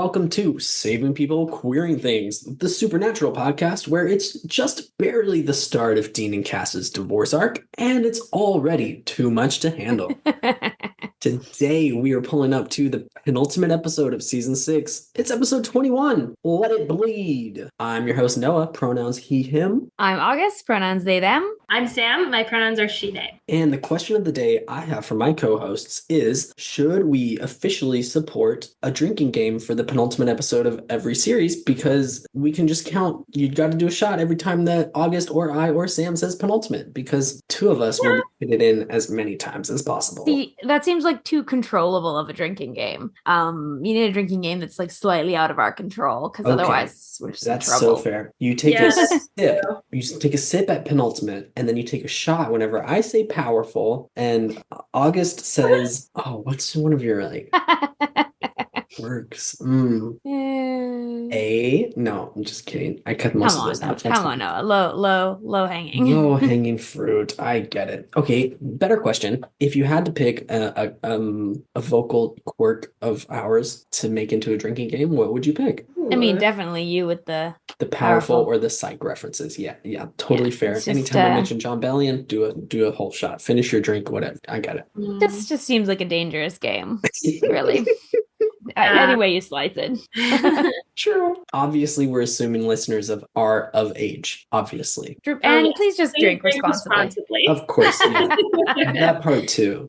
welcome to Saving People, Queering Things, the supernatural podcast where it's just barely the start of Dean and Cass's divorce arc, and it's already too much to handle. Today, we are pulling up to the penultimate episode of Season 6. It's episode 21, Let It Bleed. I'm your host, Noah, pronouns he, him. I'm August, pronouns they, them. I'm Sam, my pronouns are she, they. And the question of the day I have for my co-hosts is, should we officially support a drinking game for the penultimate episode of every series? Because we can just count, you got to do a shot every time that August or I or Sam says penultimate, because two of us will fit it in as many times as possible. See, that seems like too controllable of a drinking game. You need a drinking game that's like slightly out of our control, because otherwise we're just in trouble. So fair. You take a sip. You take a sip at penultimate, and then you take a shot whenever I say powerful, and August says, "Oh, what's one of your like works?" No, I'm just kidding. I cut most of those out. Come on, Noah. Low hanging. Low hanging fruit. I get it. Okay, better question. If you had to pick a vocal quirk of ours to make into a drinking game, what would you pick? I mean, definitely you with the powerful or the psych references. Yeah, totally fair. Just, anytime I mention John Bellion, do a whole shot. Finish your drink, whatever. I got it. This just seems like a dangerous game, really. Any way you slice it. True. Obviously, we're assuming listeners are of age. Obviously. And please just drink responsibly. Of course. Yeah. That part too.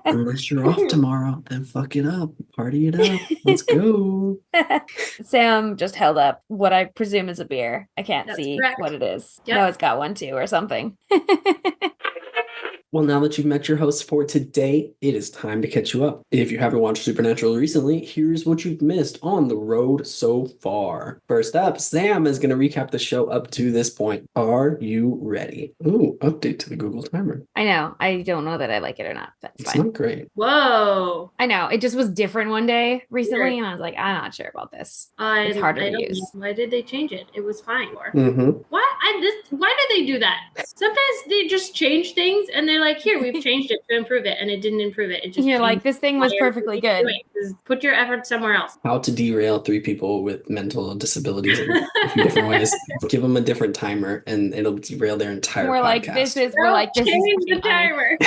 Unless you're off tomorrow, then fuck it up. Party it up. Let's go. Sam just held up what I presume is a beer. I can't see correct. what it is. Yep. No, it's got one too or something. Well, now that you've met your hosts for today, it is time to catch you up. If you haven't watched Supernatural recently, here's what you've missed on the road so far. First up, Sam is going to recap the show up to this point. Are you ready? Ooh, update to the Google timer. I know. I don't know that I like it or not. That's It's fine. not great. Whoa. I know. It just was different one day recently, and I was like, I'm not sure about this. It's harder to use. Why did they change it? It was fine. Mm-hmm. Why did they do that? Sometimes they just change things and they're like, here, we've changed it to improve it, and it didn't improve it. It just You're like, this thing was perfectly good. Just put your effort somewhere else. How to derail 3 people with mental disabilities in a few different ways. Give them a different timer, and it'll derail their entire podcast. This is Change the timer.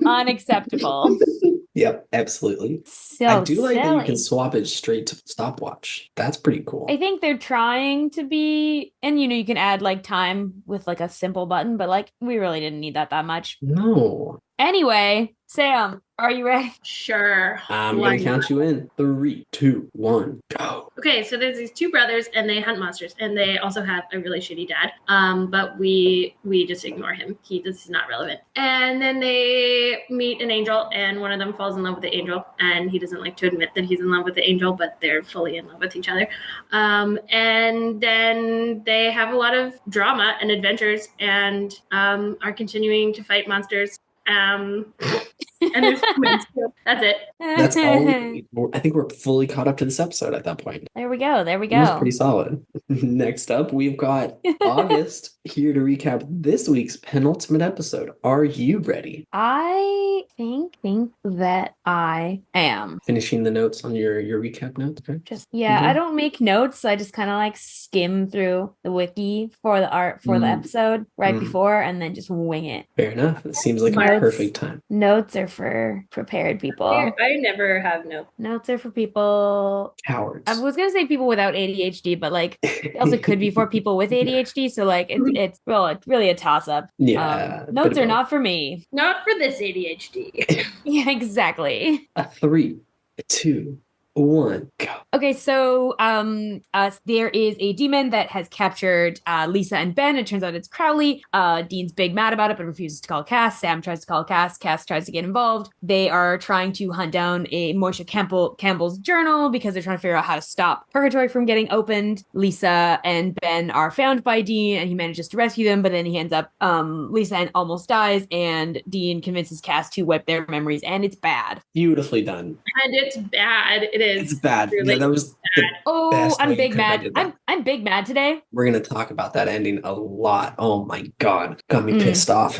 Unacceptable. Yep, absolutely. So I do like that you silly. can swap it straight to stopwatch. That's pretty cool. I think they're trying to be, and you can add like time with like a simple button, but like we really didn't need that much. No. Anyway, Sam, are you ready? Sure. I'm going to count you in. 3, 2, 1, go. Okay, so there's these 2 brothers, and they hunt monsters, and they also have a really shitty dad. But we just ignore him. This is not relevant. And then they meet an angel, and one of them falls in love with the angel, and he doesn't like to admit that he's in love with the angel, but they're fully in love with each other. And then they have a lot of drama and adventures, and are continuing to fight monsters. And there's humans too. That's it. That's all we need. I think we're fully caught up to this episode at that point. There we go. It was pretty solid. Next up, we've got August here to recap this week's penultimate episode. Are you ready? I think that I am. Finishing the notes on your recap notes, okay? I don't make notes. I just kind of like skim through the wiki for the art for the episode right before, and then just wing it. Fair enough. It seems like a perfect time. Notes are for prepared people. I never have notes. Notes are for people. Cowards. I was gonna say people without ADHD, but like it also could be for people with ADHD. So like it's really a toss up. Yeah. Notes are not for me. Not for this ADHD. Yeah, exactly. A 3, 2, 1, go. Okay, so there is a demon that has captured Lisa and Ben. It turns out it's Crowley. Dean's big mad about it, but refuses to call Cass. Sam tries to call Cass. Cass tries to get involved. They are trying to hunt down a Moisha Campbell's journal because they're trying to figure out how to stop Purgatory from getting opened. Lisa and Ben are found by Dean, and he manages to rescue them, but then he ends up, Lisa almost dies, and Dean convinces Cass to wipe their memories, and it's bad. Beautifully done. And it's bad. It is. It's bad. Really Yeah, that was the best I'm way big you could have mad. ended that. I'm big mad today. We're going to talk about that ending a lot. Oh my God. Got me pissed off.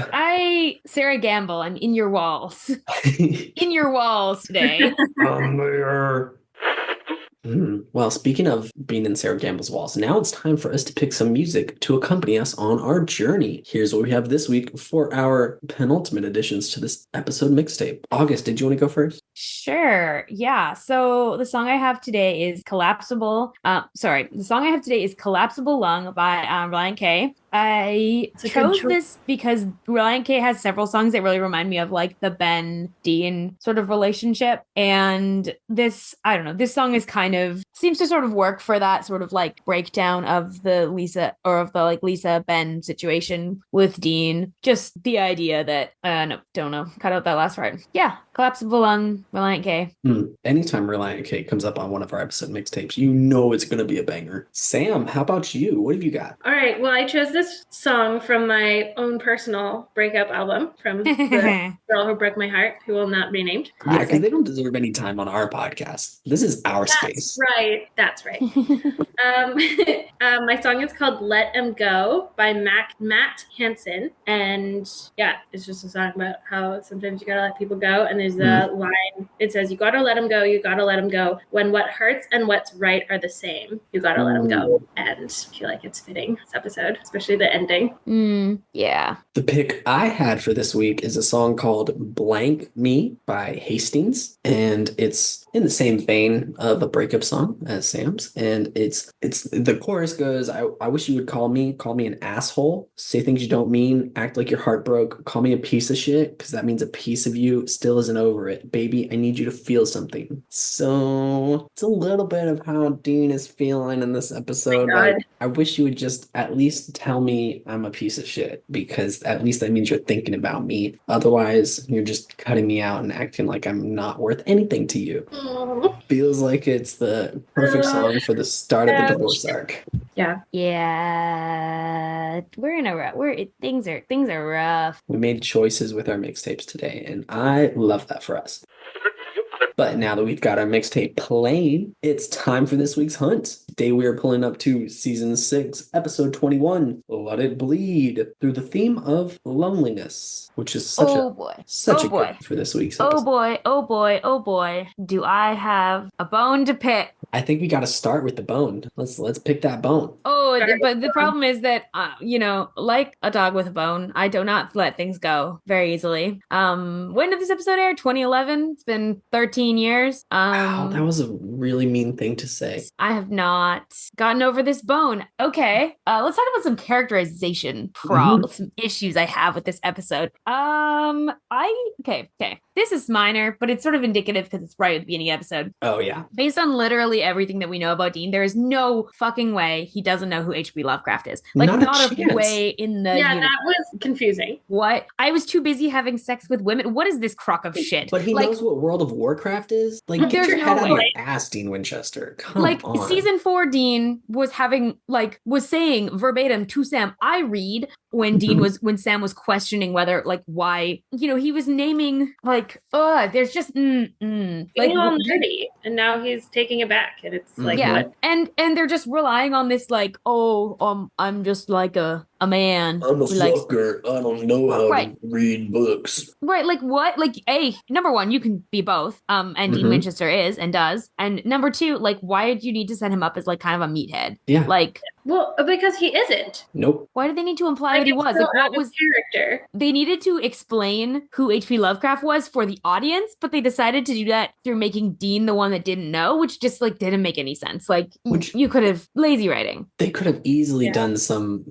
Sarah Gamble, I'm in your walls. In your walls today. Well, speaking of being in Sarah Gamble's walls, now it's time for us to pick some music to accompany us on our journey. Here's what we have this week for our penultimate additions to this episode mixtape. August, did you want to go first? Sure. Yeah. So the song I have today is Collapsible. The song I have today is Collapsible Lung by Reliant K. I chose this because Reliant K has several songs that really remind me of like the Ben Dean sort of relationship. And this song is kind of seems to sort of work for that sort of like breakdown of the Lisa Ben situation with Dean. Just the idea that, don't know, cut out that last part. Yeah. Collapsible Lung, Reliant K. Anytime Reliant K comes up on one of our episode mixtapes, you know it's going to be a banger. Sam, how about you? What have you got? All right. Well, I chose this song from my own personal breakup album from the girl who broke my heart, who will not be named. Yeah, because they don't deserve any time on our podcast. This is our space. That's right. My song is called Let 'Em Go by Matt Hansen. And yeah, it's just a song about how sometimes you gotta let people go. And there's a line, it says, you gotta let them go, you gotta let them go. When what hurts and what's right are the same, you gotta let them go. And I feel like it's fitting this episode, especially the ending. Yeah. The pick I had for this week is a song called Blank Me by Hastings. And it's in the same vein of a breakup song as Sam's. And it's the chorus goes, I wish you would call me an asshole, say things you don't mean, act like your heart broke, call me a piece of shit, because that means a piece of you still isn't over it. Baby, I need you to feel something. So it's a little bit of how Dean is feeling in this episode. Like, I wish you would just at least tell me I'm a piece of shit, because at least that means you're thinking about me. Otherwise, you're just cutting me out and acting like I'm not worth anything to you. Feels like it's the perfect song for the start of the divorce arc. Yeah. We're in a rut. Things are rough. We made choices with our mixtapes today, and I love that for us. But now that we've got our mixtape playing, it's time for this week's hunt. Today we are pulling up to season 6, episode 21, Let It Bleed, through the theme of loneliness, which is such a good for this week's episode. Oh boy. Do I have a bone to pick? I think we got to start with the bone. Let's pick that bone. But the problem is that, like a dog with a bone, I do not let things go very easily. When did this episode air? 2011? It's been 13 years. Wow, that was a really mean thing to say. I have not gotten over this bone. Okay, let's talk about some characterization problems, some issues I have with this episode. Okay. This is minor, but it's sort of indicative because it's right at the beginning of the episode. Oh, yeah. Based on literally everything that we know about Dean, there is no fucking way he doesn't know who H.P. Lovecraft is. Like, not a way in the universe. That was confusing. What? I was too busy having sex with women. What is this crock of shit? But he knows what World of Warcraft is? Like, get your head out of your ass, Dean Winchester. Come on. Season 4 Dean was saying verbatim to Sam, I read when when Sam was questioning whether, like, why, he was naming, like, there's just like all dirty, and now he's taking it back, and it's like, what? And they're just relying on this, like, I'm just like a man. I'm a fucker. I don't know how to read books. Right, like what? Like, number one, you can be both. And Dean Winchester is and does. And number two, like, why did you need to set him up as like kind of a meathead? Yeah. Like, well, because he isn't. Nope. Why did they need to imply that he was? Like, what was character? They needed to explain who H.P. Lovecraft was for the audience, but they decided to do that through making Dean the one that didn't know, which just like didn't make any sense. Like, you could have lazy writing. They could have easily done some,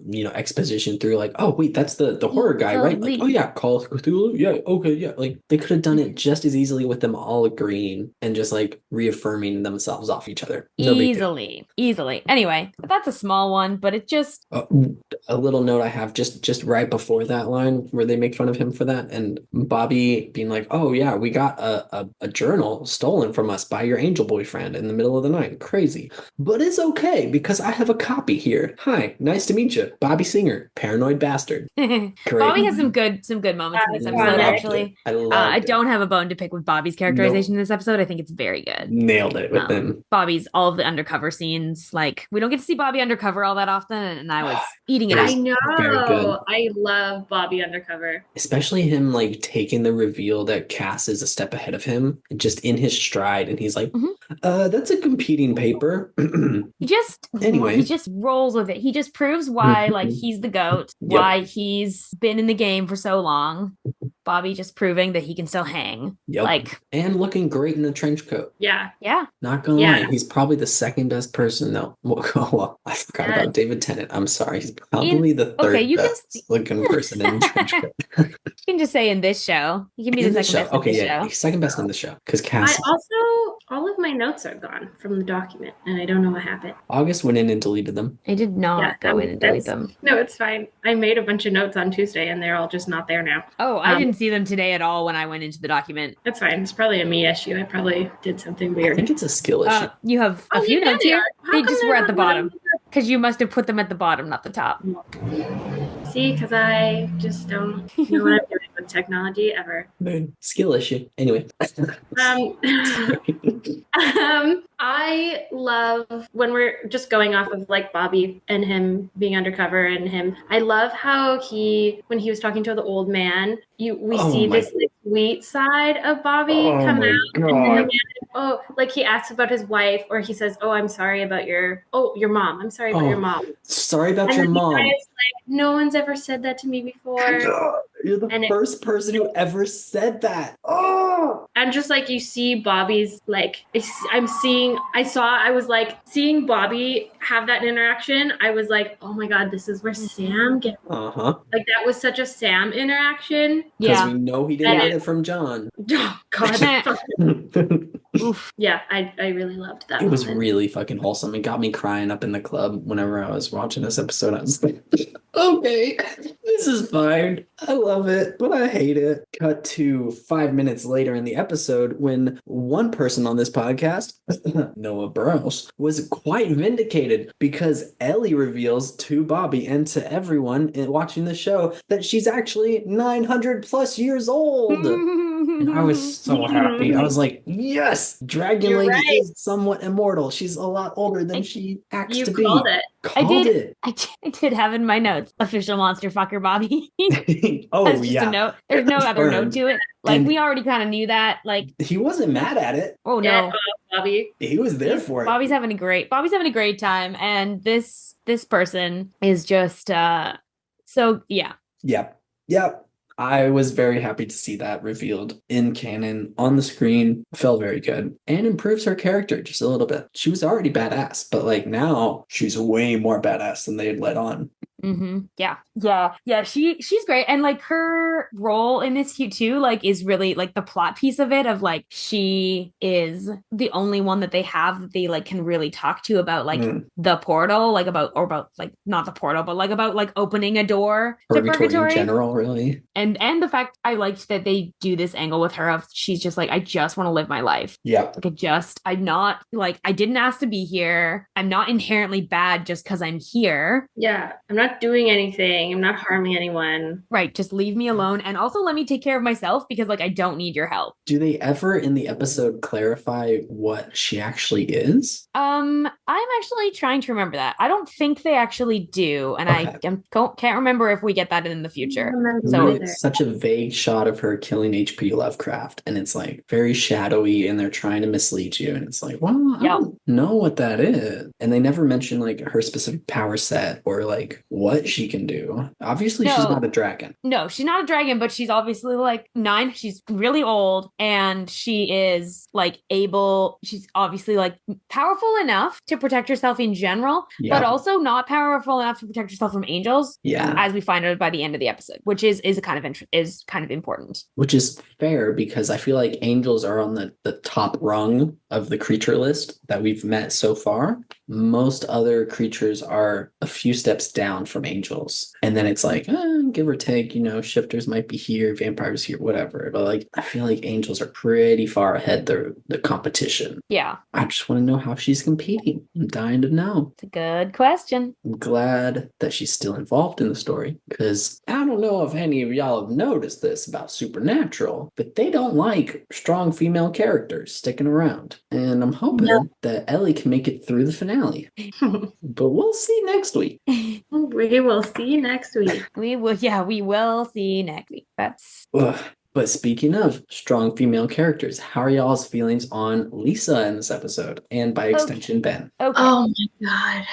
exposition through like, oh wait, that's the horror guy, right? Like, oh yeah, Call of Cthulhu. Yeah, okay, yeah. Like, they could have done it just as easily with them all agreeing and just like reaffirming themselves off each other. No easily. Anyway, that's a small one, but it just a little note I have just right before that line where they make fun of him for that, and Bobby being like, oh yeah, we got a journal stolen from us by your angel boyfriend in the middle of the night. Crazy. But it's okay because I have a copy here. Hi, nice to meet you. Bobby Singer, paranoid bastard. Bobby has some good moments in this episode, actually. I don't have a bone to pick with Bobby's characterization in this episode. I think it's very good. Nailed it with him. Bobby's all of the undercover scenes. Like, we don't get to see Bobby undercover all that often, and I was eating keeping it It up. was I very good. know. I love Bobby undercover. Especially him like taking the reveal that Cass is a step ahead of him, just in his stride, and he's like, Mhm. that's a competing paper. He just Anyway. he just rolls with it. He just proves why like he's the GOAT, why he's been in the game for so long. Bobby just proving that he can still hang. Yep. Like, and looking great in a trench coat. Yeah. yeah. Not gonna Yeah. lie, he's probably the second best person though. Well, I forgot Yeah. about David Tennant. I'm sorry, he's probably the third okay, you can best looking person in a trench coat. You can just say in this show. You can be In the this second show. best in Okay, this yeah, show. he's second best in the show. Because I Cass also, all of my notes are gone from the document, and I don't know what happened. August went in and deleted them. I did not go in and delete them. No, it's fine. I made a bunch of notes on Tuesday, and they're all just not there now. Oh, I didn't see them today at all when I went into the document. That's fine. It's probably a me issue. I probably did something I weird. think it's a skill issue. You have a few yeah, notes they here. are. How They come just they're were at the not bottom letting because you must have put them at the bottom, not the top. See, because I just don't know what I'm doing with technology ever. Skill issue. Anyway. I love when we're just going off of like Bobby and him being undercover and him. I love how when he was talking to the old man, we see this like sweet side of Bobby come out. And then like he asks about his wife, or he says, "Oh, I'm sorry about your mom. I'm sorry about your mom. Sorry about your mom." Like, no one's ever said that to me before. You're the first person who ever said that. And just like you see Bobby's like I was like seeing Bobby have that interaction. I was like, oh my god, this is where Sam gets like that was such a Sam interaction. Because we know he didn't get it from John. Oh god. Oof. Yeah, I really loved that. It was really fucking wholesome. It got me crying up in the club whenever I was watching this episode. I was like, okay, this is fine. I love it, but I hate it. Cut to 5 minutes later in the episode when one person on this podcast, Noah Burrows, was quite vindicated because Ellie reveals to Bobby and to everyone watching the show that she's actually 900 plus years old. And I was so happy. I was like, yes, Dragon Lady is somewhat immortal. She's a lot older than she acts to be. You called it. I did have in my notes, official monster fucker Bobby. That's just a note. There's no other note to it. Like, we already kind of knew that. Like, he wasn't mad at it. Oh, no. Bobby. He was there for it. Bobby's having a great time. And this person is just, so, yeah. Yep. I was very happy to see that revealed in canon on the screen. Felt very good and improves her character just a little bit. She was already badass, but like now she's way more badass than they had let on. Yeah. She's great, and like her role in this too, like is really like the plot piece of it. Of like she is the only one that they have that they like can really talk to about like the portal, like about like not the portal, but like about like opening a door to purgatory in general, really. And the fact I liked that they do this angle with her of she's just like, I just want to live my life. Yeah. Like I'm not like, I didn't ask to be here. I'm not inherently bad just because I'm here. Yeah. I'm not doing anything. I'm not harming anyone. Right. Just leave me alone. And also let me take care of myself because like I don't need your help. Do they ever in the episode clarify what she actually is? I'm actually trying to remember that. I don't think they actually do. And I can't remember if we get that in the future. So it's such a vague shot of her killing H.P. Lovecraft. And it's like very shadowy and they're trying to mislead you. And it's like, well, I don't know what that is. And they never mention like her specific power set or like what she can do. Obviously, she's not a dragon. No, she's not a dragon, but she's obviously like 9. She's really old and she is like she's obviously like powerful enough to protect herself in general, but also not powerful enough to protect herself from angels. Yeah. As we find out by the end of the episode, which is kind of important. Which is fair because I feel like angels are on the top rung of the creature list that we've met so far. Most other creatures are a few steps down from angels. And then it's like, give or take, shifters might be here, vampires here, whatever. But like, I feel like angels are pretty far ahead the competition. Yeah. I just want to know how she's competing. I'm dying to know. It's a good question. I'm glad that she's still involved in the story because I don't know if any of y'all have noticed this about Supernatural, but they don't like strong female characters sticking around. And I'm hoping that Ellie can make it through the finale. But we'll see next week. Oh We will see next week. We will see next week. That's Ugh. But speaking of strong female characters, how are y'all's feelings on Lisa in this episode? And by extension, Ben? okay. Oh my god.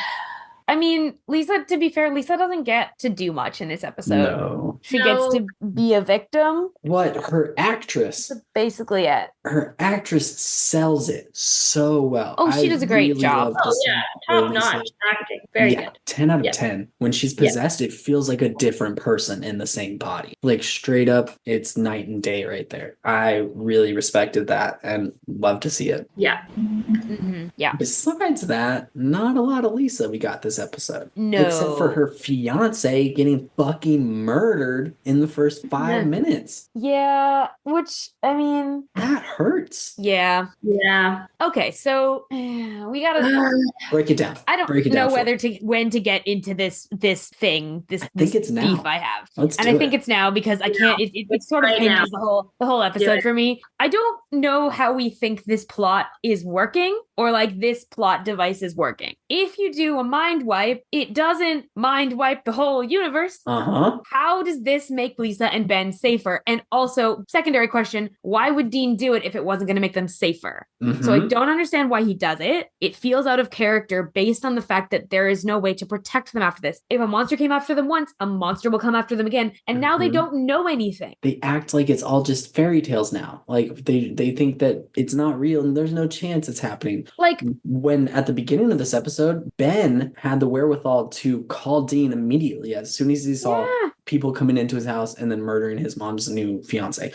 I mean, Lisa, to be fair, Lisa doesn't get to do much in this episode. No. She gets to be a victim. What? Her actress. That's basically it. Her actress sells it so well. Oh, she does a great job. love to Oh see yeah, where top Lisa- notch acting. Very good. 10 out of Yeah. 10. When she's possessed, it feels like a different person in the same body. Like straight up, it's night and day right there. I really respected that and love to see it. Yeah. Mhm. Yeah. Besides that, not a lot of Lisa we got this episode. No. Except for her fiance getting fucking murdered in the first 5 minutes. Yeah, which, I mean, That hurts. yeah. Yeah. Okay, so we gotta. Break it down. I don't Break it know down whether to when to get into this thing. This think it's now. beef I have, Let's and do I think it. it's now because I can't. It sort of Right hinges the whole episode it. for me. I don't know how we think this plot is working, or like this plot device is working. If you do a mind wipe, it doesn't mind wipe the whole universe. Uh-huh. How does this make Lisa and Ben safer? And also, secondary question, why would Dean do it if it wasn't going to make them safer? So I Mhm. don't understand why he does it. It feels out of character based on the fact that there is no way to protect them after this. If a monster came after them once, a monster will come after them again. And now they Mhm. don't know anything. They act like it's all just fairy tales now. Like they think that it's not real and there's no chance it's happening. Like, When at the beginning of this episode, Ben had the wherewithal to call Dean immediately as soon as he saw yeah. people coming into his house and then murdering his mom's new fiance.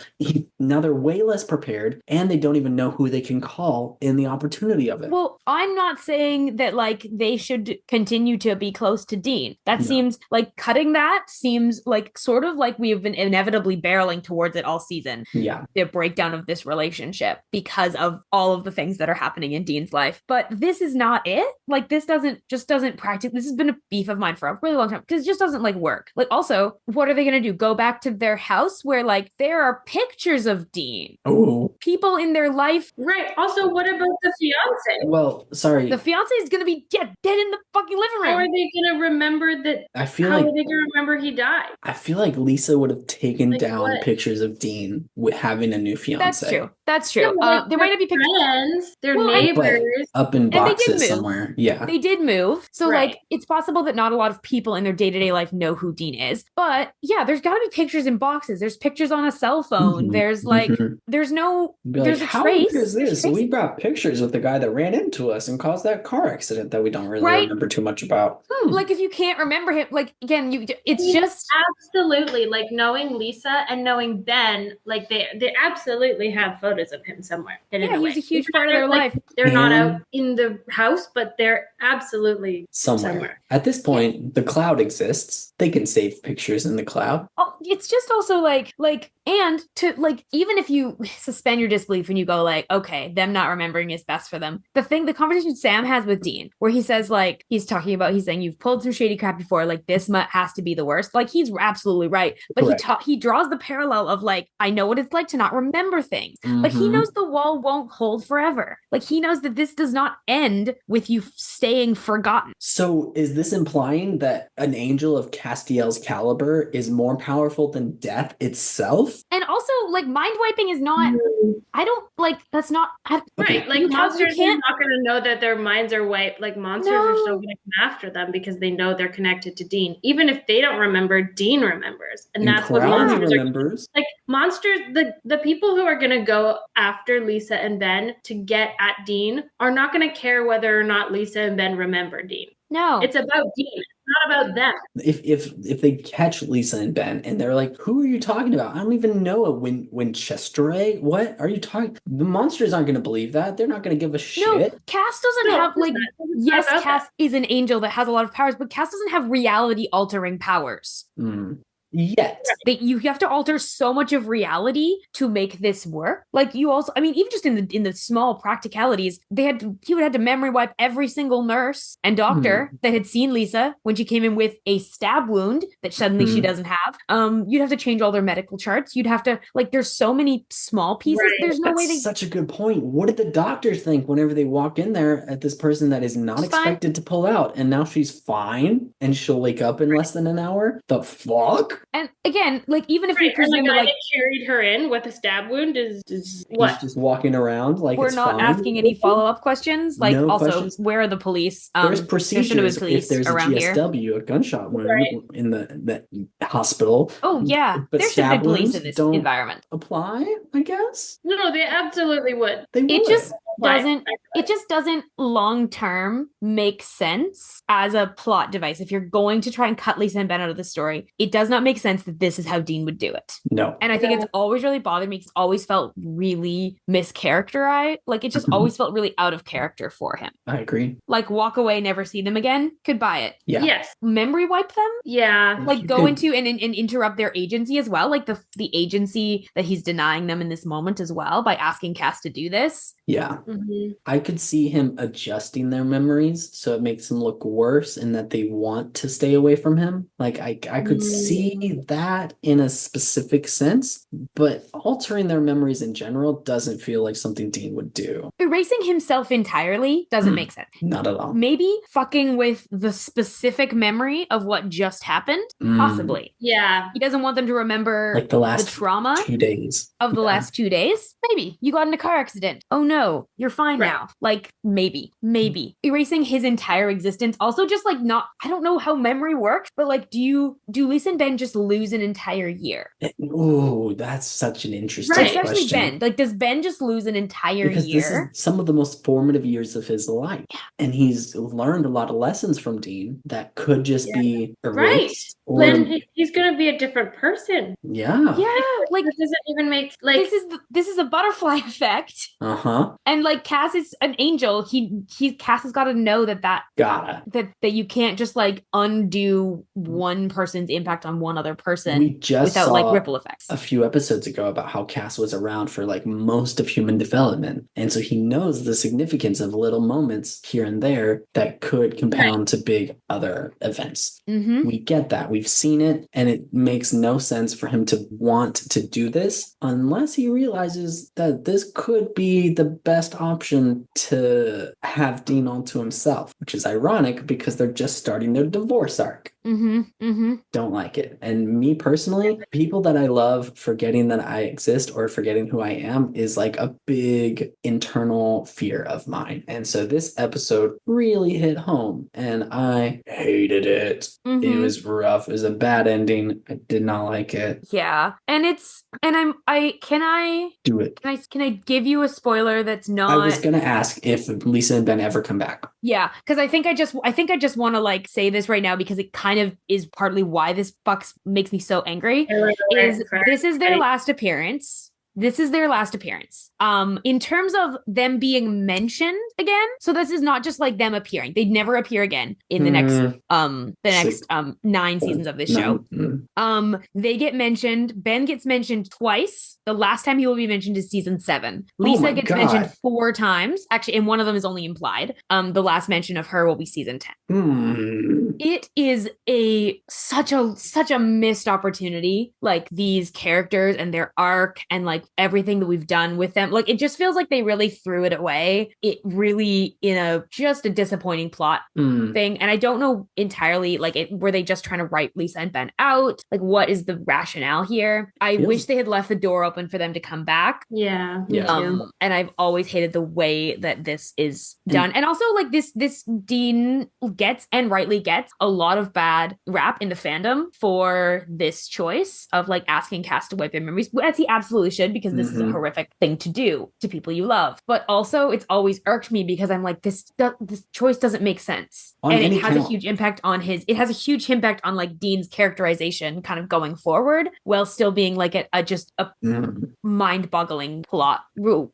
Now they're way less prepared and they don't even know who they can call in the opportunity of it. Well, I'm not saying that like they should continue to be close to Dean. That No. seems like cutting that seems like sort of like we've been inevitably barreling towards it all season. Yeah. The breakdown of this relationship because of all of the things that are happening in Dean's life. But this is not it. Like this doesn't practice. This has been a beef of mine for a really long time because it just doesn't like work. Like also, what are they going to do? Go back to their house where like there are pictures of Dean. Oh, People in their life. Right. Also, what about the fiance? well, sorry. The fiance is going to be dead in the fucking living How are room. they gonna remember that? I feel How like are they gonna remember he died? Lisa would have taken Like down what? pictures of Dean with having a new fiance. That's true. Yeah, but, like, There might not be pictures. friends, their Well, and- neighbors. Up in they did boxes move. somewhere. Yeah. They did move. So, Right. like, it's possible that not a lot of people in their day to day life know who Dean is. But yeah, there's got to be pictures in boxes. There's pictures on a cell phone. Mhm. There's like, Mhm. there's no, Be there's like, a how trace. weird is There's this? trace. We got pictures with the guy that ran into us and caused that car accident that we don't really Right. remember too much about. Like, if you can't remember him, like, again, it's Yeah. just, Absolutely, like knowing Lisa and knowing Ben, like they absolutely have photos of him somewhere. hidden yeah, away. he's a huge Even part of though their they're, like, life. They're not And- out in the house, but they're absolutely Somewhere. At this point, the cloud exists. They can save pictures in the cloud. Oh, it's just also like, and to like, even if you suspend your disbelief and you go like, okay, them not remembering is best for them. The conversation Sam has with Dean, where he says like, he's saying you've pulled some shady crap before, like this has to be the worst. Like he's absolutely right, but Correct. he draws the parallel of like, I know what it's like to not remember things, but he Mhm. knows the wall won't hold forever. Like he knows that this does not end with you staying forgotten. So is this implying that an angel of Castiel's caliber is more powerful than death itself? And also, like, mind wiping is not. I don't like. That's not. right. Like you monsters are can't. not going to know that their minds are wiped. Like monsters are No. still going to come after them because they know they're connected to Dean. Even if they don't remember, Dean remembers, and that's what Crowley monsters are. remembers. Like monsters, the people who are going to go after Lisa and Ben to get at Dean are not going to care whether or not Lisa and Ben remember Dean. No. It's about Dean. It's not about them. If they catch Lisa and Ben and they're like, "Who are you talking about? I don't even know a Winchester. What are you talking?" The monsters aren't going to believe that. They're not going to give a no. shit. Cass doesn't No, have like. it's not Yes, about Cass is an angel that has a lot of powers, but Cass doesn't have reality altering powers. Mm. Yet. That you have to alter so much of reality to make this work. Like you also, I mean, even just in the small practicalities, he would have to memory wipe every single nurse and doctor that had seen Lisa when she came in with a stab wound that suddenly she doesn't have. You'd have to change all their medical charts. You'd have to, like, there's so many small pieces. Right. There's no That's way they. such a good point. What did the doctors think whenever they walk in there at this person that is not She's fine. expected to pull out, and now she's fine and she'll wake up in less than an hour? The fuck? And again, like, even if Right. we And presume the that, guy like, that carried her in with a stab wound is He's what? just walking around like we're it's not fine. asking any follow-up questions. Like, No also, questions. where are the police? There's There shouldn't have procedures been police if there's a around here. GSW, a gunshot wound Right. in the hospital. Oh yeah, But there should have stab been police wounds in this don't environment. apply, I guess. No, they absolutely would. They would. It just Why? doesn't. It just doesn't long term make sense as a plot device. If you're going to try and cut Lisa and Ben out of the story, it does not make sense that this is how Dean would do it. No. And I think it's always really bothered me. It's always felt really mischaracterized. Like, it just always felt really out of character for him. I agree. Like, walk away, never see them again. Could buy it. Yeah. Yes. Memory wipe them. Yeah. Like, You go could- into and interrupt their agency as well. Like the agency that he's denying them in this moment as well by asking Cass to do this. Yeah. Mhm. I could see him adjusting their memories so it makes them look worse and that they want to stay away from him. Like I could see that in a specific sense, but altering their memories in general doesn't feel like something Dean would do. Erasing himself entirely doesn't make sense. Not at all. Maybe fucking with the specific memory of what just happened, possibly. Yeah. He doesn't want them to remember Like the last trauma 2 days of the last 2 days. Maybe you got in a car accident. Oh no, you're fine Right. now. Like, maybe erasing his entire existence. Also, just like, not, I don't know how memory works, but like, do Lisa and Ben just lose an entire year? Ooh, that's such an interesting Right. Especially question. Ben. Like, does Ben just lose an entire Because year? this is some of the most formative years of his life. And he's learned a lot of lessons from Dean that could just be Right. erased. Or, Then he's gonna be a different person. yeah. Yeah, like, That doesn't even make like this is a butterfly effect. Uh-huh. And like, Cass is an angel. Cass has got to know that Gotta. you can't just like undo one person's impact on one other person We just without saw like ripple effects. a few episodes ago about how Cass was around for like most of human development. And so he knows the significance of little moments here and there that could compound to big other events. Mm-hmm. We get that. We've seen it, and it makes no sense for him to want to do this unless he realizes that this could be the best option to have Dean onto himself, which is ironic because they're just starting their divorce arc. Mm-hmm. Mm-hmm. Don't like it. And me personally, people that I love forgetting that I exist or forgetting who I am is like a big internal fear of mine. And so this episode really hit home and I hated it. It Mm-hmm. was rough. It was a bad ending. I did not like it. Yeah. And can I give you a spoiler that's not I was gonna ask if Lisa and Ben ever come back. Yeah, because I think I just want to like say this right now because it kind of is partly why this makes me so angry. This is their last appearance. This is their last appearance. In terms of them being mentioned again, so this is not just like them appearing. They'd never appear again in the next 9 seasons of this show. They get mentioned. Ben gets mentioned twice. The last time he will be mentioned is season 7. Lisa my gets God. mentioned 4 times. Actually, and one of them is only implied. The last mention of her will be season 10. It is such a missed opportunity, like these characters and their arc and like everything that we've done with them. Like, it just feels like they really threw it away. It really, just a disappointing plot thing. And I don't know entirely, like, were they just trying to write Lisa and Ben out? Like, what is the rationale here? I wish they had left the door open for them to come back. Yeah. And I've always hated the way that this is done. And also, like, this Dean gets, and rightly gets, a lot of bad rap in the fandom for this choice of like asking Cass to wipe their memories, as he absolutely should, because this is a horrific thing to do to people you love. But also, it's always irked me because I'm like, this choice doesn't make sense. On And any it has a count. huge impact on it has a huge impact on like Dean's characterization kind of going forward, while still being like a mind-boggling plot.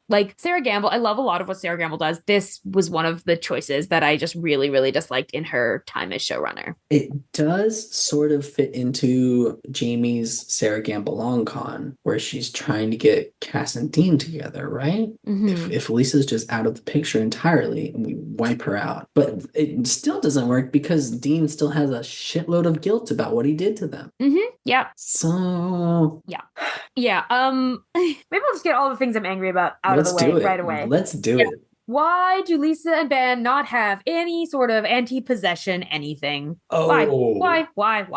Like, Sarah Gamble, I love a lot of what Sarah Gamble does. This was one of the choices that I just really, really disliked in her time as showrunner. showrunner. It does sort of fit into Jamie's Sarah Gambelong con, where she's trying to get Cass and Dean together, right? If Lisa's just out of the picture entirely and we wipe her out. But it still doesn't work because Dean still has a shitload of guilt about what he did to them. Yeah. So maybe I'll just get all the things I'm angry about out of the way right away. Let's do it. Why do Lisa and Ben not have any sort of anti-possession anything? Oh. Why? Why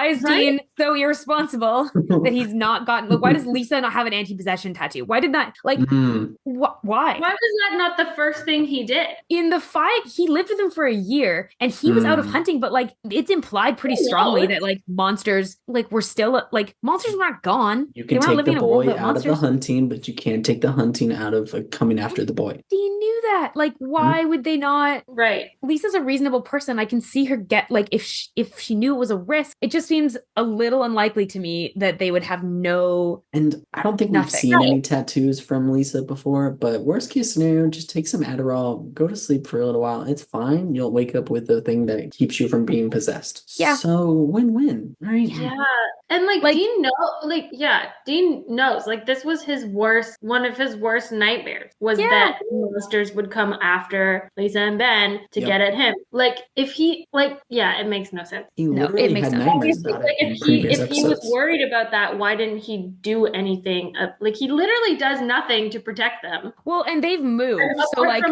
is Dean so irresponsible that he's not gotten... Like, why does Lisa not have an anti-possession tattoo? Why did not... Like, why? Why was that not the first thing he did? In the fight, he lived with him for a year, and he was out of hunting, but, like, it's implied pretty strongly that, like, monsters, like, were still... Like, monsters weren't gone. You can take the boy out of the hunting, but you can't take the hunting out of coming after the boy. Dean knew that. Like, why would they not? Right. Lisa's a reasonable person. I can see her get, like, if she knew it was a risk, it just seems a little unlikely to me that they would have no... And I don't think we've seen any tattoos from Lisa before, but worst case scenario, just take some Adderall, go to sleep for a little while. It's fine. You'll wake up with the thing that keeps you from being possessed. Yeah. So win-win, right? Yeah. And Dean knows, like, this was one of his worst nightmares was that monsters would come after Lisa and Ben to get at him. Like, if he, like, it makes no sense. He literally had nightmares about it in previous if he was worried about that, why didn't he do anything? Like, he literally does nothing to protect them. Well, and they've moved. So, like,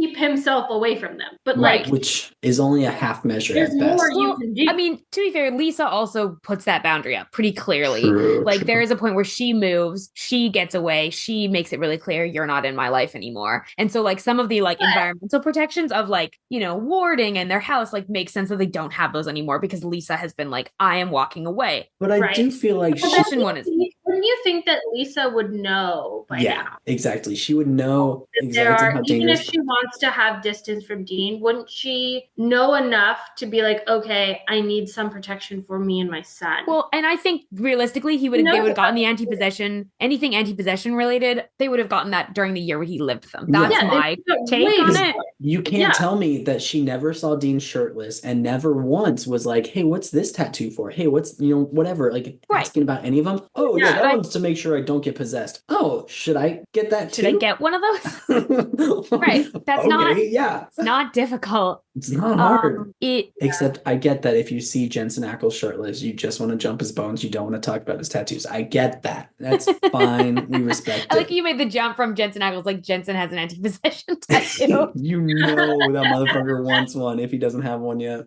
keep himself away from them. But, which is only a half measure there's at best. more you can do. I mean, to be fair, Lisa also puts that boundary up pretty clearly. True. There is a point where she moves, she gets away, she makes it really clear you're not in my life anymore. And so, like, some of the, like, environmental protections of, like, you know, warding and their house, like, makes sense that they don't have those anymore because Lisa has been like, I am walking away. But I do feel like wouldn't you think that Lisa would know by now? Exactly. She would know exactly how dangerous. Even if she wants to have distance from Dean, wouldn't she know enough to be like, okay, I need some protection for me and my son? Well, and I think realistically, they would have gotten the anti-possession, anything anti-possession related, they would have gotten that during the year where he lived with them. That's my take on it. You can't tell me that she never saw Dean shirtless and never once was like, hey, what's this tattoo for? Hey, what's, whatever, like asking about any of them. Oh, yeah, that one's to make sure I don't get possessed. Oh, should I get that too? Should I get one of those? Right. That's it's not difficult. It's not hard. Except I get that if you see Jensen Ackles shirtless, you just want to jump his bones. You don't want to talk about his tattoos. I get that. That's fine. We respect it. I like you made the jump from Jensen Ackles, like Jensen has an anti-possession tattoo. You know that motherfucker wants one if he doesn't have one yet.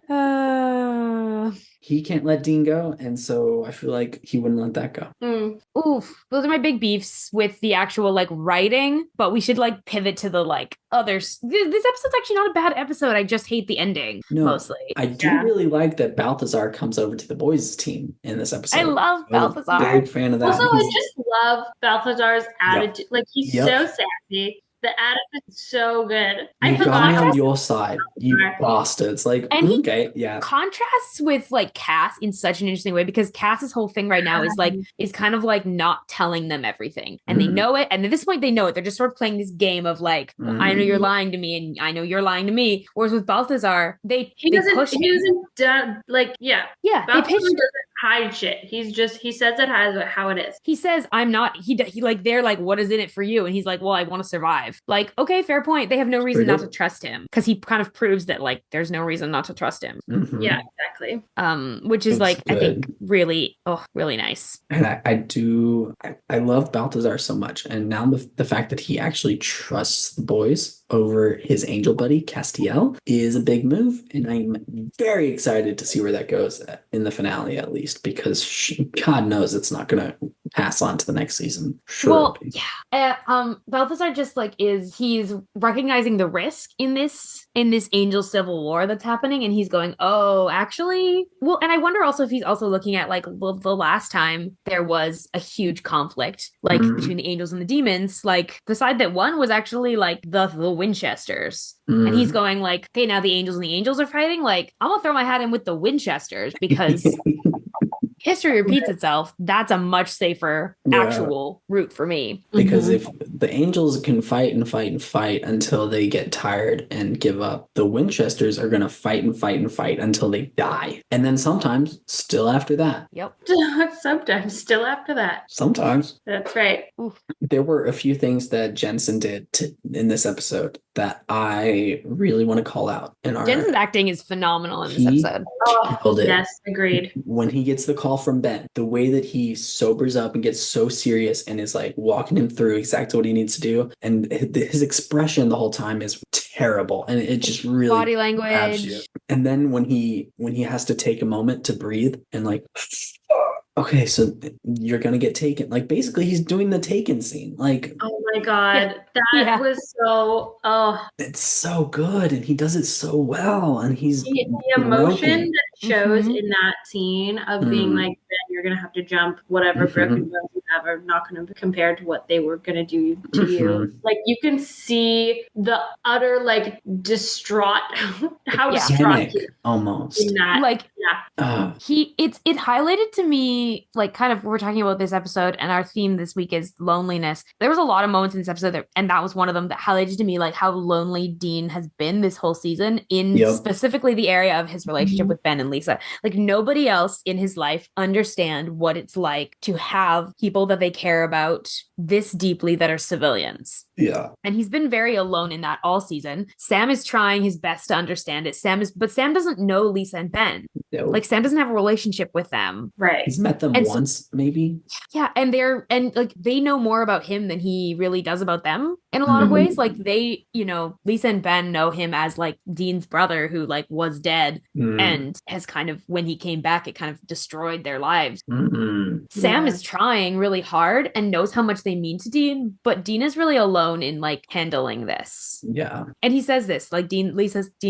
He can't let Dean go, and so I feel like he wouldn't let that go. Oof. Those are my big beefs with the actual, like, writing, but we should, like, pivot to the, like, others. This episode's actually not a bad episode. I just hate the ending, mostly. I do really like that Balthazar comes over to the boys' team in this episode. I love Balthazar. I'm a big fan of that. Also, I just love Balthazar's attitude. Like, he's so sassy. The attitude is so good. You got me on your side, you bastards. Like, and okay, contrasts with, like, Cass in such an interesting way, because Cass's whole thing right now is kind of like not telling them everything. And they know it. And at this point, they know it. They're just sort of playing this game of, like, I know you're lying to me and I know you're lying to me. Whereas with Balthazar, he doesn't Balthazar doesn't hide shit. He says it how it is. He says, I'm not, he like, they're like, what is in it for you? And he's like, well, I want to survive. Like, okay, fair point. They have no reason not to trust him because he kind of proves that, like, there's no reason not to trust him. Yeah, exactly. Which is good. I think really nice. And I love Balthazar so much. And now the fact that he actually trusts the boys over his angel buddy, Castiel, is a big move. And I'm very excited to see where that goes in the finale, at least, because God knows it's not going to pass on to the next season. Sure. Well, yeah. Balthazar just, like, he's recognizing the risk in this angel civil war that's happening. And he's going, oh, actually, well, and I wonder also if he's also looking at, like, the last time there was a huge conflict, like, between the angels and the demons, like, the side that won was actually, like, the Winchesters. And he's going, like, okay, now the angels and the angels are fighting, like, I'm gonna throw my hat in with the Winchesters because history repeats itself, that's a much safer actual route for me. Because if the Angels can fight and fight and fight until they get tired and give up, the Winchesters are going to fight and fight and fight until they die. And then sometimes still after that. Yep. Sometimes still after that. Sometimes. That's right. There were a few things that Jensen did in this episode that I really want to call out. Jensen's acting is phenomenal in this episode. Oh, yes, agreed. When he gets the call from Ben, the way that he sobers up and gets so serious and is like walking him through exactly what he needs to do, and his expression the whole time is terrible, and it just really body language. you. And then when he has to take a moment to breathe and like, okay, so you're gonna get taken. Like basically, he's doing the Taken scene. Like, oh my god, that was so. Oh, it's so good, and he does it so well, and he's the emotion that shows in that scene of being like, Ben, you're gonna have to jump whatever broken bones you have are not gonna be compared to what they were gonna do to you. Like you can see the utter like distraught, how distraught he is almost in that. Like it highlighted to me like kind of we're talking about this episode and our theme this week is loneliness. There was a lot of moments in this episode and that was one of them that highlighted to me like how lonely Dean has been this whole season in specifically the area of his relationship with Ben and Lisa. Like nobody else in his life understand what it's like to have people that they care about this deeply that are civilians. Yeah. And he's been very alone in that all season. Sam is trying his best to understand it. But Sam doesn't know Lisa and Ben. No. Like Sam doesn't have a relationship with them. Right. He's met them once, maybe. Yeah. And they know more about him than he really does about them in a lot of ways. Like they, Lisa and Ben know him as like Dean's brother who like was dead and has kind of, when he came back, it kind of destroyed their lives. Sam is trying really hard and knows how much they mean to Dean, but Dean is really alone in like handling this. Yeah. And he says this, like Dean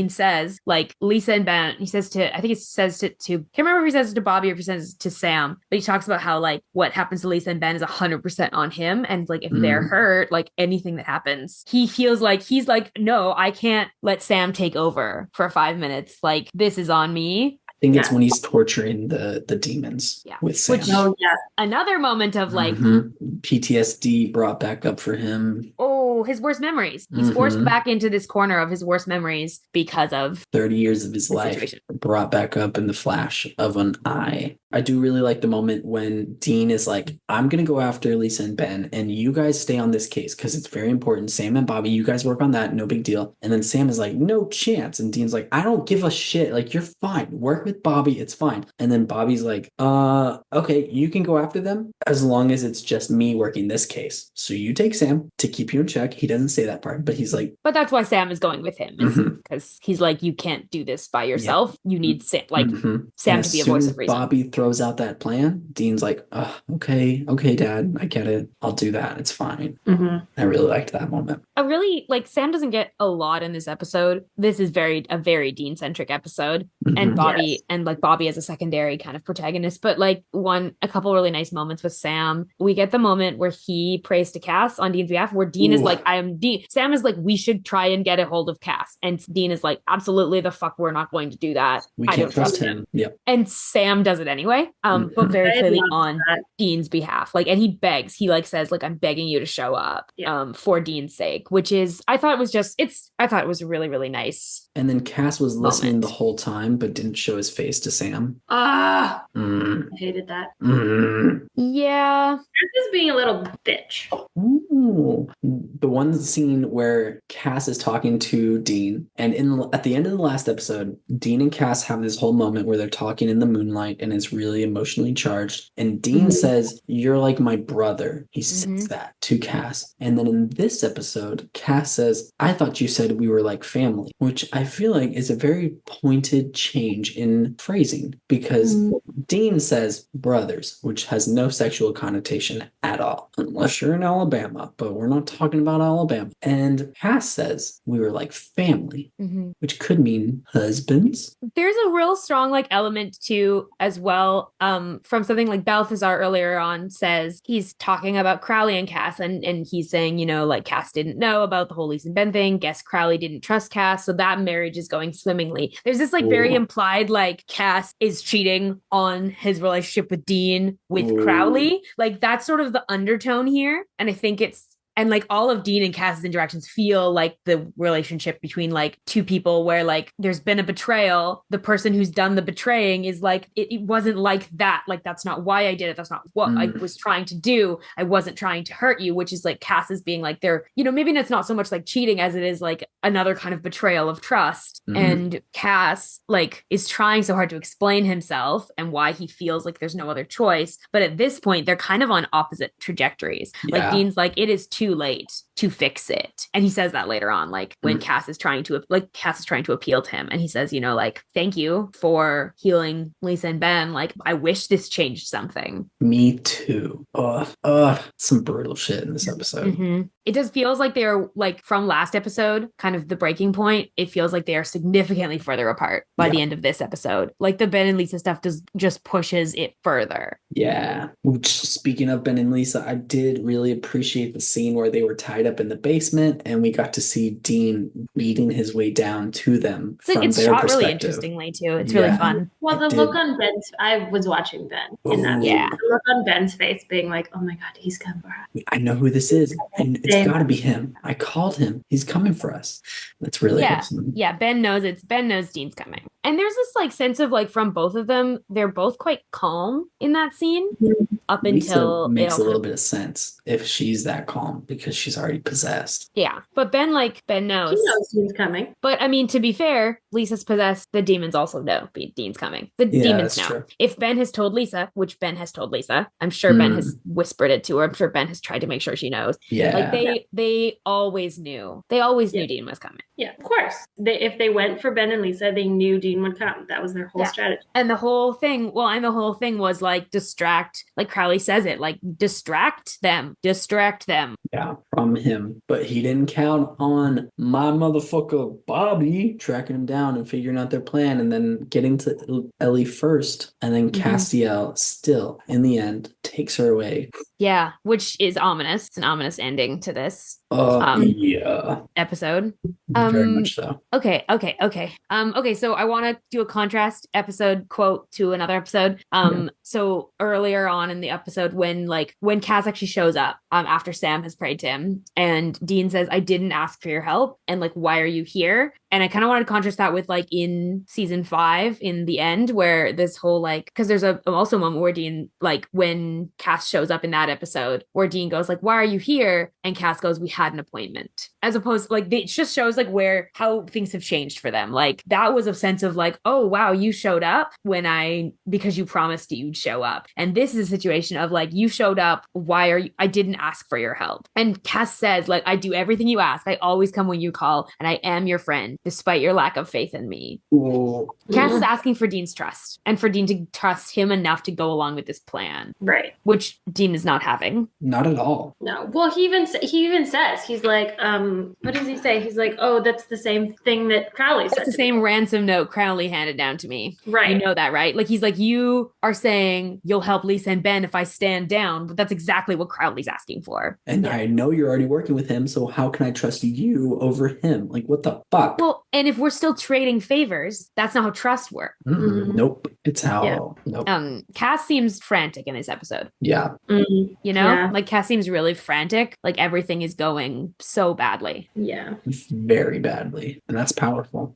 says, like Lisa and Ben, he says to, I think he says to can't remember if he says it to Bobby or if he says it to Sam, but he talks about how like what happens to Lisa and Ben is 100% on him. And like if they're hurt, like anything that happens, he feels like he's like, no, I can't let Sam take over for 5 minutes. Like this is on me. I think it's when he's torturing the demons with Sam. Another moment of like PTSD brought back up for him. Oh, his worst memories. He's forced back into this corner of his worst memories because of 30 years of his life brought back up in the flash of an eye. I do really like the moment when Dean is like, I'm going to go after Lisa and Ben, and you guys stay on this case because it's very important. Sam and Bobby, you guys work on that. No big deal. And then Sam is like, no chance. And Dean's like, I don't give a shit. Like, you're fine. Work with Bobby. It's fine. And then Bobby's like, okay, you can go after them as long as it's just me working this case. So you take Sam to keep you in check. He doesn't say that part, but he's like, but that's why Sam is going with him because he's like, you can't do this by yourself. You need Sam, Sam to be a voice of reason. Bobby throws out that plan, Dean's like, okay, Dad, I get it. I'll do that. It's fine. I really liked that moment. I really like Sam doesn't get a lot in this episode. This is a very Dean centric episode, and Bobby and like Bobby as a secondary kind of protagonist. But like a couple really nice moments with Sam. We get the moment where he prays to Cass on Dean's behalf, where Dean is like, I am Dean. Sam is like, we should try and get a hold of Cass, and Dean is like, absolutely the fuck, we're not going to do that. We can't trust him. Yep. And Sam does it anyway. But very clearly on Dean's behalf. Like, and he begs, he like says, like, I'm begging you to show up for Dean's sake, which is, I thought it was really, really nice. And then Cass was listening the whole time, but didn't show his face to Sam. I hated that. Yeah. Cass is being a little bitch. Ooh. The one scene where Cass is talking to Dean, and at the end of the last episode, Dean and Cass have this whole moment where they're talking in the moonlight, and it's really emotionally charged. And Dean says, you're like my brother. He says that to Cass. And then in this episode, Cass says, I thought you said we were like family, which I feel like is a very pointed change in phrasing, because Dean says brothers, which has no sexual connotation at all, unless you're in Alabama, but we're not talking about about Alabama. And Cass says we were like family, which could mean husbands. There's a real strong like element too as well from something like Balthazar earlier on says he's talking about Crowley and Cass and he's saying, you know, like Cass didn't know about the whole Lisa and Ben thing. Guess Crowley didn't trust Cass. So that marriage is going swimmingly. There's this like very implied like Cass is cheating on his relationship with Dean with Crowley. Like that's sort of the undertone here. And I think and like all of Dean and Cass's interactions feel like the relationship between like two people where like there's been a betrayal. The person who's done the betraying is like, it wasn't like that. Like, that's not why I did it. That's not what I was trying to do. I wasn't trying to hurt you, which is like Cass is being like they're, you know, maybe it's not so much like cheating as it is like another kind of betrayal of trust. And Cass like is trying so hard to explain himself and why he feels like there's no other choice. But at this point, they're kind of on opposite trajectories. Like Dean's like, it is too late to fix it. And he says that later on, like when Cass is trying to appeal to him. And he says, you know, like, thank you for healing Lisa and Ben. Like, I wish this changed something. Me too. Some brutal shit in this episode. It just feels like they're like from last episode, kind of the breaking point. It feels like they are significantly further apart by the end of this episode. Like the Ben and Lisa stuff just pushes it further. Yeah. Which, speaking of Ben and Lisa, I did really appreciate the scene where they were tied up in the basement and we got to see Dean beating his way down to them. It's shot really interestingly too. It's really fun. Well, the look on Ben's, I was watching Ben in that. The look on Ben's face being like, oh my God, he's coming for us. I know who this is. And it's got to be him. I called him. He's coming for us. That's really awesome. Yeah, Ben knows Dean's coming. And there's this like sense of like from both of them, they're both quite calm in that scene up until it makes a little bit of sense if she's that calm because she's already possessed. Yeah. But Ben knows. He knows Dean's coming. But I mean, to be fair, Lisa's possessed. The demons also know Dean's coming. The demons know. True. If Ben has told Lisa, which Ben has told Lisa, I'm sure Ben has whispered it to her. I'm sure Ben has tried to make sure she knows. Yeah. Like they always knew. They always knew Dean was coming. Yeah, of course. If they went for Ben and Lisa, they knew Dean would come. That was their whole strategy. And the whole thing was like distract, like Crowley says it, like distract them. Yeah, from him. But he didn't count on my motherfucker Bobby tracking him down and figuring out their plan and then getting to Ellie first. And then Castiel still, in the end, takes her away. Yeah, which is ominous. It's an ominous ending to this episode. Very much so. Okay. So I want to do a contrast episode quote to another episode. So earlier on in the episode when Cass actually shows up after Sam has prayed to him and Dean says, I didn't ask for your help. And like, why are you here? And I kind of want to contrast that with like in season 5 in the end where this whole like, because there's also a moment where Dean, like when Cass shows up in that episode where Dean goes like, why are you here? And Cass goes, we had an appointment. As opposed like it just shows like how things have changed for them. Like that was a sense of like, oh wow, you showed up because you promised you'd show up. And this is a situation of like, you showed up. Why are you? I didn't ask for your help. And Cass says like, I do everything you ask. I always come when you call and I am your friend despite your lack of faith in me. Ooh. Cass is asking for Dean's trust and for Dean to trust him enough to go along with this plan. Right. Which Dean is not having. Not at all. No. Well, he even says, he's like, what does he say? He's like, oh, that's the same thing that Crowley said. That's the same ransom note Crowley handed down to me. Right. You know that, right? Like, he's like, you are saying you'll help Lisa and Ben if I stand down, but that's exactly what Crowley's asking for. And I know you're already working with him, so how can I trust you over him? Like, what the fuck? Well, and if we're still trading favors, that's not how trust works. Nope. It's how. Nope. Cass seems frantic in this episode. Yeah. You know, like Cass seems really frantic. Like everything is going so badly. Yeah. Very badly. And that's powerful.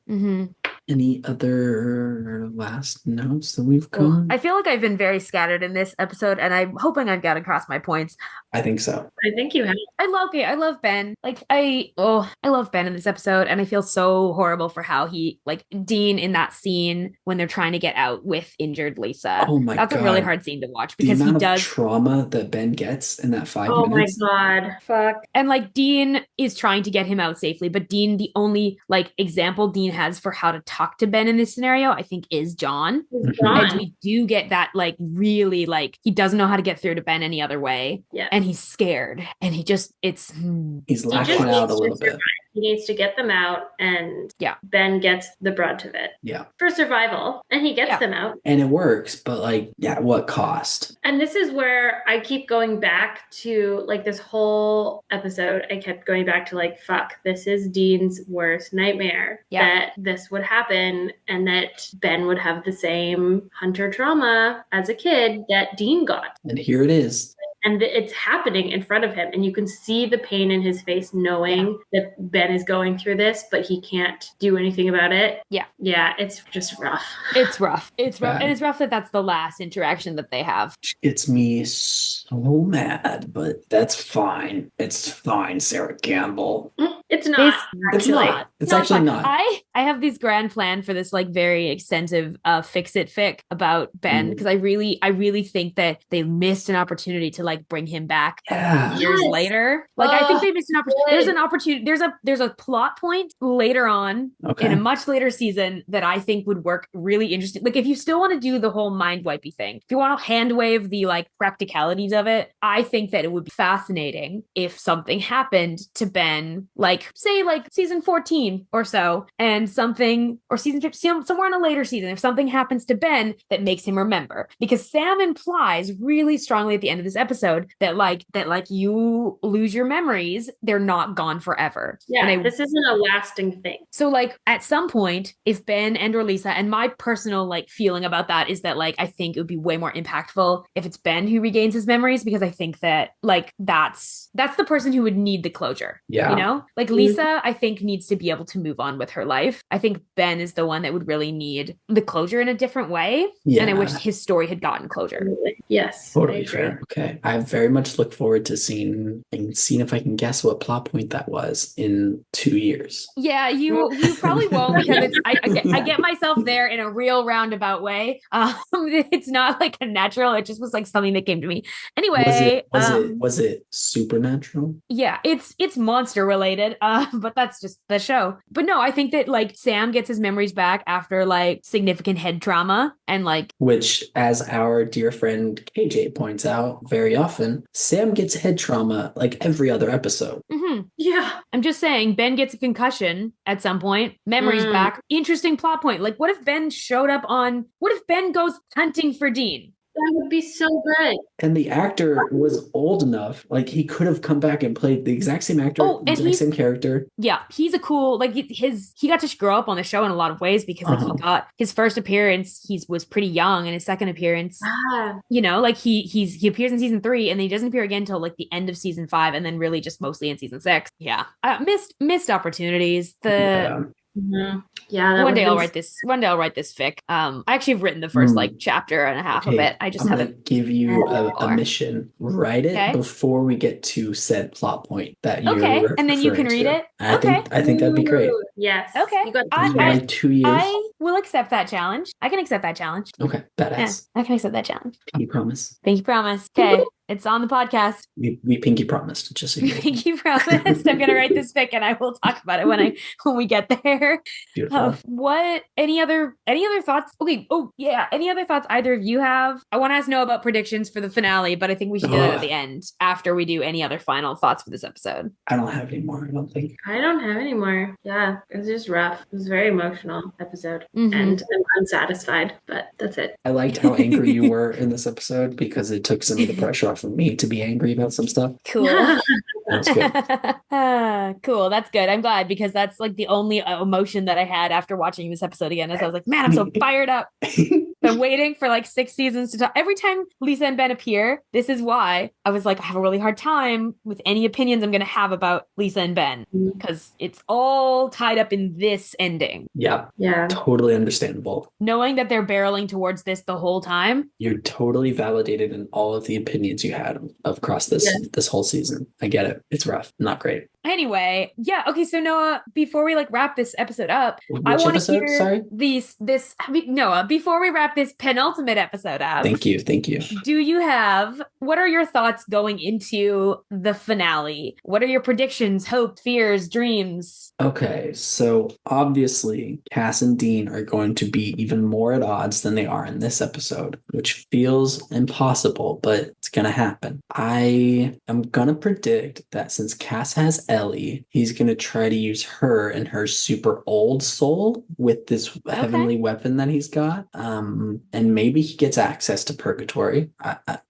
Any other last notes that we've got? I feel like I've been very scattered in this episode, and I'm hoping I've got across my points. I think so. I think you have. I love Ben. Like I love Ben in this episode, and I feel so horrible for how he like Dean in that scene when they're trying to get out with injured Lisa. Oh my God. That's a really hard scene to watch because the amount of trauma that Ben gets in that 5 minutes. Oh my God. Fuck. And like Dean is trying to get him out safely, but Dean, the only like example Dean has for how to talk to Ben in this scenario, I think, is John. He's And gone. we do get that, like, really, like, he doesn't know how to get through to Ben any other way. Yeah. And he's scared. And he's He's He lashing just out needs a to little bit. survive. He needs to get them out, and Yeah. Ben gets the brunt of it Yeah. for survival, and he gets Yeah. them out. And it works, but like, yeah, what cost? And this is where I keep going back to, like, this whole episode. I kept going back to, like, fuck, this is Dean's worst nightmare. Yeah. That this would happen and that Ben would have the same hunter trauma as a kid that Dean got. And here it is. And it's happening in front of him. And you can see the pain in his face knowing that Ben is going through this, but he can't do anything about it. Yeah. Yeah, it's just rough. It's rough. It's rough. Bad. And it's rough that that's the last interaction that they have. Which gets me so mad, but that's fine. It's fine, Sarah Campbell. It's not. It's actually. not. It's actually fun. not. I have these grand plan for this, like, very extensive fix it fic about Ben, because I really think that they missed an opportunity to, like, bring him back Yeah. years Yes. later. Like, I think they missed an opportunity. good. There's an opportunity. There's a plot point later on Okay. in a much later season that I think would work really interesting. Like, if you still want to do the whole mind wipey thing, if you want to hand wave the, like, practicalities of it, I think that it would be fascinating if something happened to Ben, like, say, like, season 14 or so, and something, or season 15, somewhere in a later season, if something happens to Ben that makes him remember. Because Sam implies really strongly at the end of this episode that you lose your memories, they're not gone forever. Yeah, And this isn't a lasting thing. so, like, at some point, if Ben and or Lisa, and my personal, like, feeling about that is that, like, I think it would be way more impactful if it's Ben who regains his memories, because I think that, like, that's the person who would need the closure. Yeah. You know, like, Lisa, I think, needs to be able to move on with her life. I think Ben is the one that would really need the closure in a different way. Yeah. And I wish his story had gotten closure. Absolutely. Yes. I Totally agree. fair. Okay. I very much look forward to seeing if I can guess what plot point that was in 2 years. Yeah, you probably won't, because I get myself there in a real roundabout way. It's not like a natural. It just was like something that came to me. Anyway, Was it supernatural? yeah, it's monster related. But that's just the show. But no, I think that, like, Sam gets his memories back after, like, significant head trauma, and, like, Which, as our dear friend KJ points out very often, Sam gets head trauma like every other episode. Yeah. I'm just saying, Ben gets a concussion at some point, memories back. Interesting plot point. Like, what if Ben goes hunting for Dean? That would be so good. And the actor was old enough, like he could have come back and played the exact same actor, Oh, the and exact same character. Yeah, he's a cool, like, he got to grow up on the show in a lot of ways, because, like, he got his first appearance, he was pretty young, and his second appearance, you know, like, he appears in season 3, and then he doesn't appear again until, like, the end of season 5, and then really just mostly in season 6. Yeah, missed opportunities. Yeah. One day I'll write this fic. I actually have written the first like chapter and a half of it. I just I'm gonna haven't give you a mission. Write it before we get to said plot point that you're and then you can referring read to. it. I think that'd be great. Yes. Okay. You got I- My 2 years. I will accept that challenge. I can accept that challenge. Okay, badass. I can accept that challenge. Pinky promise. Pinky promise. Okay. It's on the podcast. We pinky promised. Just so you know. Pinky promise. I'm gonna write this fic and I will talk about it when we get there. Beautiful. Any other thoughts? Okay. Oh yeah. Any other thoughts either of you have? I want to ask Noah about predictions for the finale, but I think we should do that at the end after we do any other final thoughts for this episode. I don't have any more. I don't think. I don't have any more. Yeah, it was just rough. It was a very emotional episode, Mhm. and I'm unsatisfied. But that's it. I liked how angry you were in this episode because it took some of the pressure off of me to be angry about some stuff. Cool. That's good. Cool. That's good. I'm glad, because that's like the only emotion that I had after watching this episode again. Is I was like, man, I'm so fired up. Been waiting for like 6 seasons to talk. Every time Lisa and Ben appear, this is why I was like, I have a really hard time with any opinions I'm going to have about Lisa and Ben, because it's all tied up in this ending. Yeah. Yeah. Totally understandable. Knowing that they're barreling towards this the whole time. You're totally validated in all of the opinions you had across this whole season. I get it. It's rough. Not great. Anyway, yeah. Okay, so Noah, before we like wrap this episode up, I Which want to episode? hear Sorry. Noah, before we wrap this penultimate episode up. Thank you. What are your thoughts going into the finale? What are your predictions, hopes, fears, dreams? Okay, so obviously Cass and Dean are going to be even more at odds than they are in this episode, which feels impossible, but it's gonna happen. I am gonna predict that since Cass has Ellie, he's gonna try to use her and her super old soul with this heavenly weapon that he's got. And maybe he gets access to Purgatory.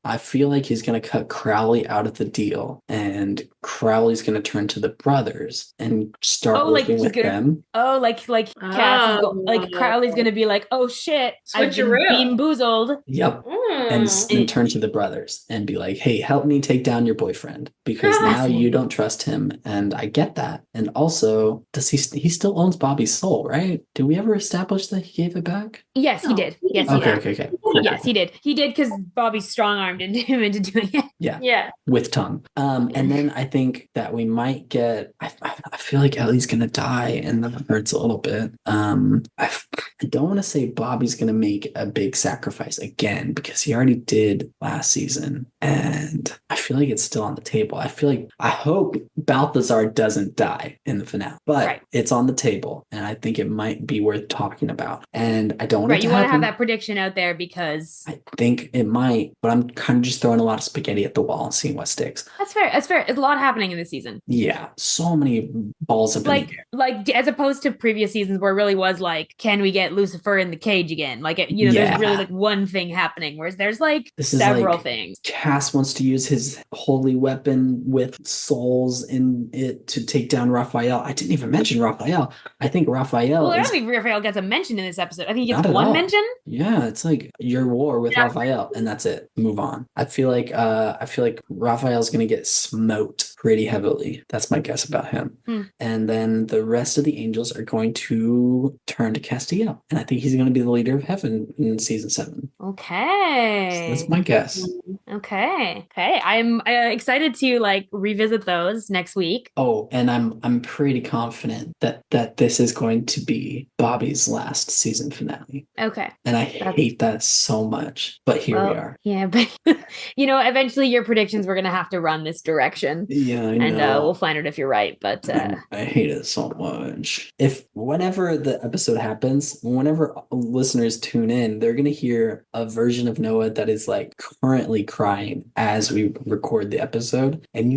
I feel like he's gonna cut Crowley out of the deal, and Crowley's gonna turn to the brothers and start working with them. Oh, like Cass is Crowley's gonna be like, oh shit, I've been beamboozled. Yep. And turn to the brothers and be like, hey, help me take down your boyfriend because now you don't trust him, and I get that. And also, does he still owns Bobby's soul, right? Did we ever establish that he gave it back? Yes, he did. Yes, he did. Okay. Cool. Yes, he did. He did because Bobby strong-armed him into doing it. Yeah. With tongue. And then I think that we might get. I feel like Ellie's gonna die, and that hurts a little bit. I don't want to say Bobby's gonna make a big sacrifice again because he already did last season, and I feel like it's still on the table. I hope Balthazar doesn't die in the finale, but it's on the table, and I think it might be worth talking about. And I don't want you want to have that prediction out there because I think it might, but I'm kind of just throwing a lot of spaghetti at the wall and seeing what sticks. That's fair. It's a lot happening in this season. Yeah, so many balls up in the air. Like as opposed to previous seasons where it really was like, can we get Lucifer in the cage again? Like there's really like one thing happening, whereas there's like several things. Cass wants to use his holy weapon with souls in it to take down Raphael. I didn't even mention Raphael. I think Raphael. Well, I don't think Raphael gets a mention in this episode. I think he gets one mention. Yeah, it's like your war with Raphael, and that's it. Move on. I feel like Raphael's gonna get smote pretty heavily. That's my guess about him. And then the rest of the angels are going to turn to Castiel, and I think he's going to be the leader of heaven in season 7. Okay, so that's my guess. Okay. I'm excited to like revisit those next week. Oh, and I'm pretty confident that this is going to be Bobby's last season finale. Okay, and I hate that so much, but here we are. Yeah, but eventually your predictions were going to have to run this direction. Yeah, I know. And we'll find out if you're right. But I hate it so much. Whenever the episode happens, whenever listeners tune in, they're going to hear a version of Noah that is like currently crying as we record the episode. And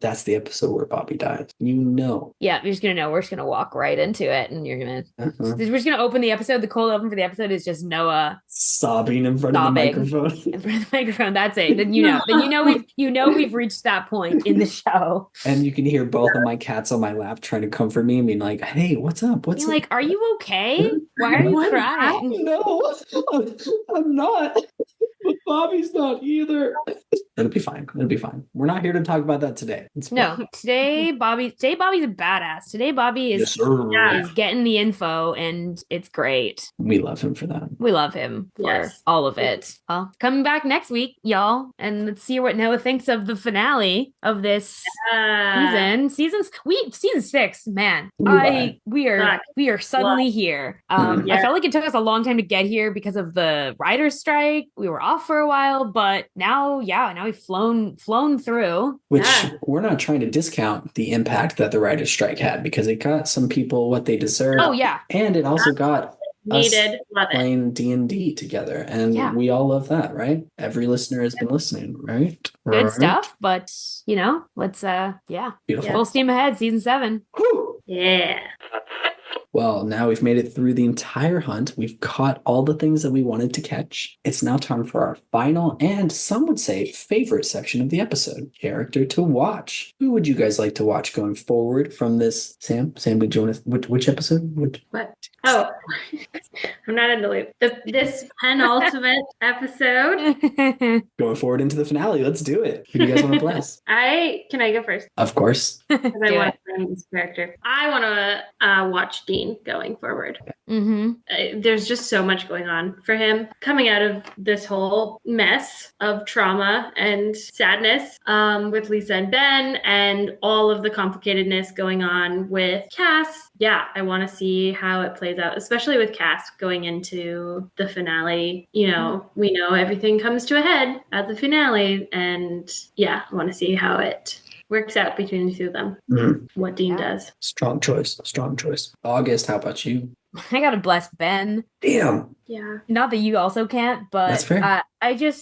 that's the episode where Bobby dies. Yeah, you're just going to know. We're just going to walk right into it. And you're going to, we're just going to open the episode. The cold open for the episode is just Noah sobbing in front of the microphone. In front of the microphone. That's it. Then we've reached that point in the show. And you can hear both of my cats on my lap trying to comfort me and being like, hey, what's up? What's up? Like, are you okay? Why are you crying? No, I'm not. But Bobby's not either. It'll be fine. We're not here to talk about that today. No, today Bobby's a badass. Today Bobby is getting the info, and it's great. We love him for that. We love him for all of it. Well, coming back next week, y'all, and let's see what Noah thinks of the finale of this season. Season 6, man. We are suddenly here. I felt like it took us a long time to get here because of the writer's strike. We were off for a while, but now we've flown through. Which we're not trying to discount the impact that the writer's strike had, because it got some people what they deserve. Oh yeah, and it also got us playing D&D together, and we all love that, right? Every listener has been listening, right? Good stuff. But let's beautiful. Full steam ahead, season 7. Woo! Yeah. Well, now we've made it through the entire hunt. We've caught all the things that we wanted to catch. It's now time for our final and, some would say, favorite section of the episode, character to watch. Who would you guys like to watch going forward from this? Sam, would you want to, which episode? What? Oh, I'm not in the loop. This penultimate episode. Going forward into the finale. Let's do it. Who do you guys want to bless? Can I go first? Of course. Because I want to learn this character. I want to watch Dean going forward. There's just so much going on for him coming out of this whole mess of trauma and sadness with Lisa and Ben, and all of the complicatedness going on with Cass. Yeah, I want to see how it plays out, especially with Cass going into the finale. You know, we know everything comes to a head at the finale, and yeah, I want to see how it works out between the two of them. What Dean does. Strong choice. August, how about you? I gotta bless Ben. Damn. Yeah. Not that you also can't, but That's fair.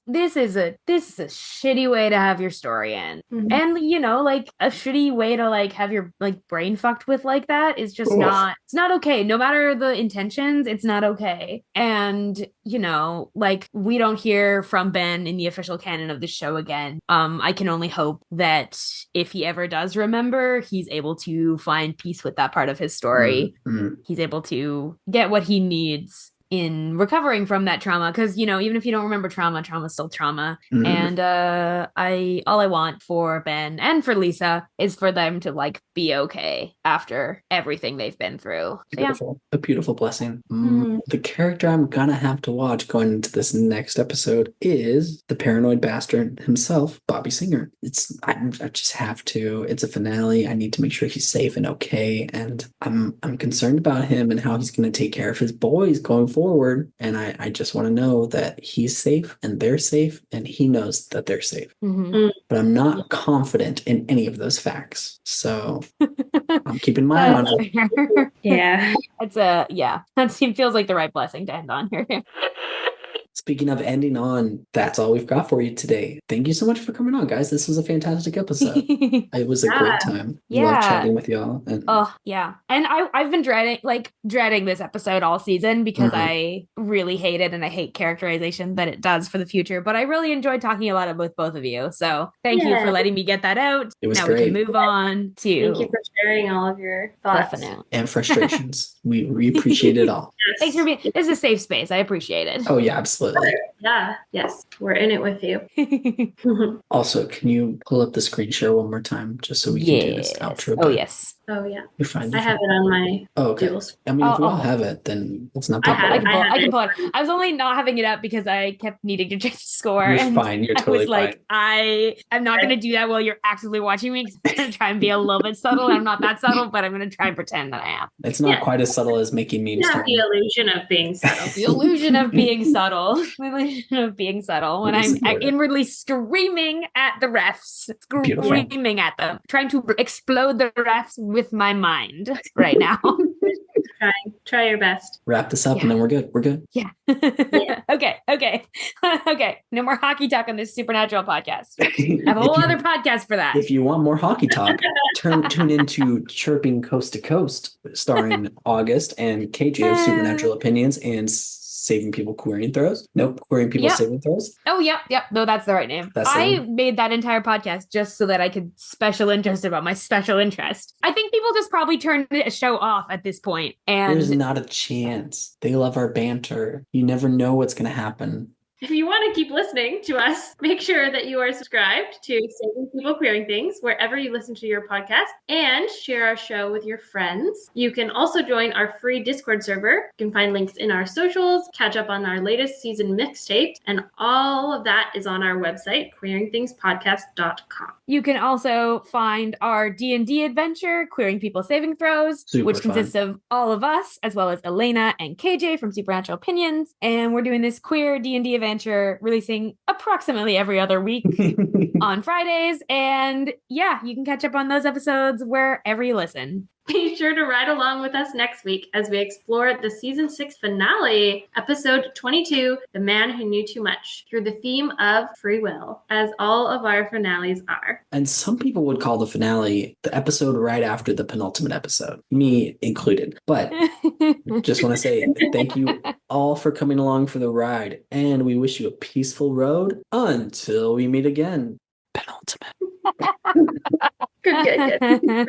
this is a shitty way to have your story end. And you know, like a shitty way to like have your like brain fucked with like that is just it's not okay. No matter the intentions, it's not okay. And you know, like we don't hear from Ben in the official canon of the show again. I can only hope that if he ever does remember, he's able to find peace with that part of his story. He's able to get what he needs in recovering from that trauma, because you know, even if you don't remember trauma's still trauma. And all I want for Ben and for Lisa is for them to like be okay after everything they've been through. Beautiful. A beautiful blessing. The character I'm gonna have to watch going into this next episode is the paranoid bastard himself, Bobby Singer. I just have to. It's a finale. I need to make sure he's safe and okay, and I'm concerned about him and how he's gonna take care of his boys going forward, and I just want to know that he's safe and they're safe and he knows that they're safe. But I'm not confident in any of those facts, so I'm keeping my eye on it. Yeah. That feels like the right blessing to end on here. Speaking of ending on, that's all we've got for you today. Thank you so much for coming on, guys. This was a fantastic episode. It was a great time. Love chatting with y'all. And and I've been dreading this episode all season because I really hate it, and I hate characterization that it does for the future, but I really enjoyed talking about it with both of you, so thank you for letting me get that out. It was now great. We can move on to thank you for sharing all of your thoughts and frustrations. we appreciate it all. Thanks for being. This is a safe space. I appreciate it. Oh yeah, absolutely. Yes, we're in it with you. Also, can you pull up the screen share one more time just so we can do this outro? Oh yeah. You're fine. I have it on my duals. I mean, if we all have it, then it's not that bad. I can pull it. I was only not having it up because I kept needing to check the score. You're fine. You're totally fine. I was like, I'm not going to do that while you're actively watching me, because I'm going to try and be a little bit subtle. I'm not that subtle, but I'm going to try and pretend that I am. It's not quite as subtle as making memes. The illusion of being subtle. The illusion of being subtle. The illusion of being subtle. When I'm inwardly screaming at the refs. Screaming at them. Trying to explode the refs with my mind right now. Try your best. Wrap this up and then we're good. Yeah. Okay. No more hockey talk on this Supernatural podcast. I have a whole other podcast for that. If you want more hockey talk, tune into Chirping Coast to Coast, starring August and KJ of Supernatural Opinions and Saving People Querying Throws. Nope, Querying People Saving Throws. Oh, yep. No, that's the right name. I made that entire podcast just so that I could special interest about my special interest. I think people just probably turned the show off at this point. And there's not a chance. They love our banter. You never know what's going to happen. If you want to keep listening to us, make sure that you are subscribed to Saving People Queering Things wherever you listen to your podcast, and share our show with your friends. You can also join our free Discord server. You can find links in our socials, catch up on our latest season mixtapes, and all of that is on our website, queeringthingspodcast.com. You can also find our D&D adventure, Queering People Saving Throws, which consists of all of us, as well as Elena and KJ from Supernatural Opinions. And we're doing this queer D&D adventure releasing approximately every other week on Fridays. And yeah, you can catch up on those episodes wherever you listen. Be sure to ride along with us next week as we explore the season 6 finale, episode 22, The Man Who Knew Too Much, through the theme of free will, as all of our finales are. And some people would call the finale the episode right after the penultimate episode, me included. But just want to say thank you all for coming along for the ride, and we wish you a peaceful road until we meet again. Penultimate. Good.